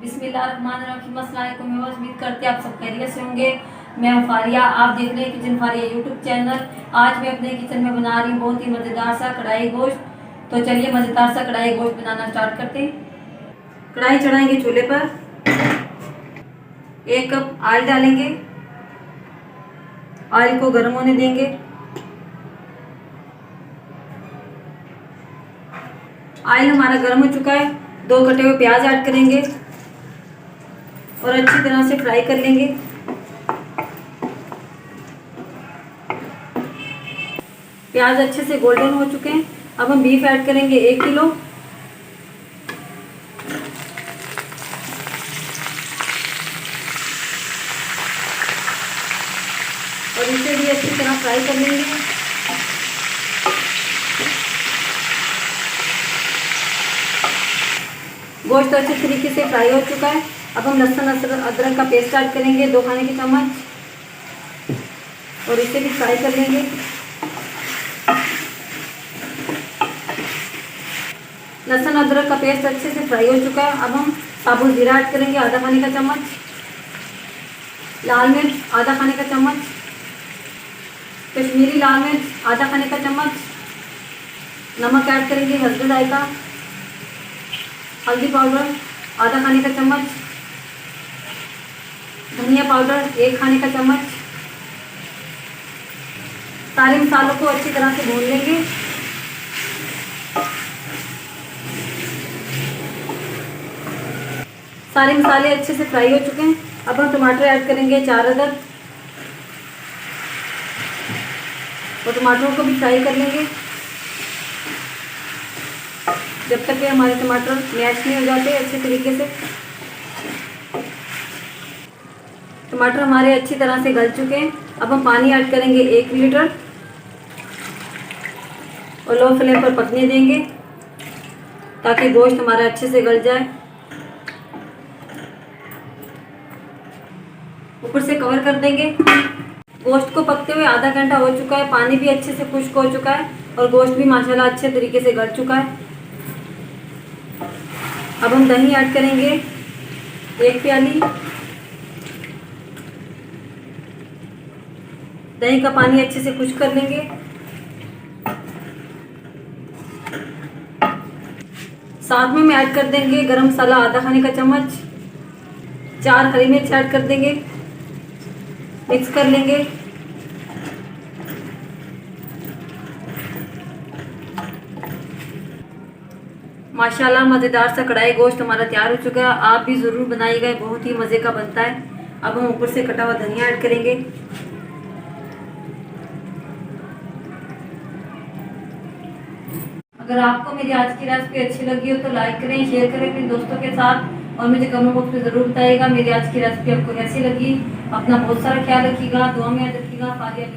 बिस्मिल्लाहिर्रहमानिर्रहीम। अस्सलाम वालेकुम। मैं उम्मीद करते हैं आप सब खैरियत से होंगे। मैं हूं फारिया, आप देख रहे हैं किचन फारिया यूट्यूब चैनल। आज मैं अपने किचन में बना रही हूँ बहुत ही मज़ेदार सा कढ़ाई गोश्त। तो चलिए मज़ेदार सा कढ़ाई गोश्त बनाना स्टार्ट करते हैं। कढ़ाई चढ़ाएंगे चूल्हे पर, 1 कप ऑयल डालेंगे, ऑयल को गर्म होने देंगे। ऑयल हमारा गर्म हो चुका है, 2 कटे हुए प्याज ऐड करेंगे और अच्छी तरह से फ्राई कर लेंगे। प्याज अच्छे से गोल्डन हो चुके हैं। अब हम बीफ ऐड करेंगे 1 किलो। और इसे भी अच्छी तरह फ्राई कर लेंगे। गोश्त अच्छे तरीके से फ्राई हो चुका है। अब हम लहसुन अदरक का पेस्ट ऐड करेंगे 2 खाने के चम्मच और इसे भी फ्राई कर लेंगे। लहसुन अदरक का पेस्ट अच्छे से फ्राई हो चुका है। अब हम साबुत जीरा ऐड करेंगे आधा खाने का चम्मच, लाल मिर्च आधा खाने का चम्मच, कश्मीरी लाल मिर्च आधा खाने का चम्मच, नमक ऐड करेंगे हल्दी जायका, हल्दी पाउडर आधा खाने का चम्मच, धनिया पाउडर 1 खाने का चम्मच। सारे मसालों को अच्छी तरह से भून लेंगे। सारे मसाले अच्छे से फ्राई हो चुके हैं। अब हम टमाटर ऐड करेंगे 4 अदद और टमाटरों को भी फ्राई कर लेंगे जब तक कि हमारे टमाटर मैश नहीं हो जाते अच्छे तरीके से। टमाटर हमारे अच्छी तरह से गल चुके हैं। अब हम पानी ऐड करेंगे 1 लीटर और लो फ्लेम पर पकने देंगे ताकि गोश्त हमारा अच्छे से गल जाए। ऊपर से कवर कर देंगे। गोश्त को पकते हुए आधा घंटा हो चुका है। पानी भी अच्छे से खुश्क हो चुका है और गोश्त भी माशाल्लाह अच्छे तरीके से गल चुका है। अब हम दही ऐड करेंगे 1 प्याली। दही का पानी अच्छे से खुश्क कर लेंगे। साथ में ऐड कर देंगे गरम मसाला आधा खाने का चम्मच, 4 हरी मिर्च ऐड कर देंगे, मिक्स कर लेंगे। माशाल्लाह मज़ेदार सा कढ़ाई गोश्त हमारा तैयार हो चुका है। आप भी ज़रूर बनाइएगा, बहुत ही मज़े का बनता है। अब हम ऊपर से कटा हुआ धनिया ऐड करेंगे। अगर आपको मेरी आज की रेसिपी अच्छी लगी हो तो लाइक करें, शेयर करें अपने दोस्तों के साथ और मुझे कमेंट बॉक्स में ज़रूर बताइएगा मेरी आज की रेसिपी आपको कैसी लगी। अपना बहुत सारा ख्याल रखिएगा, दुआ में याद रखिएगा। फारिया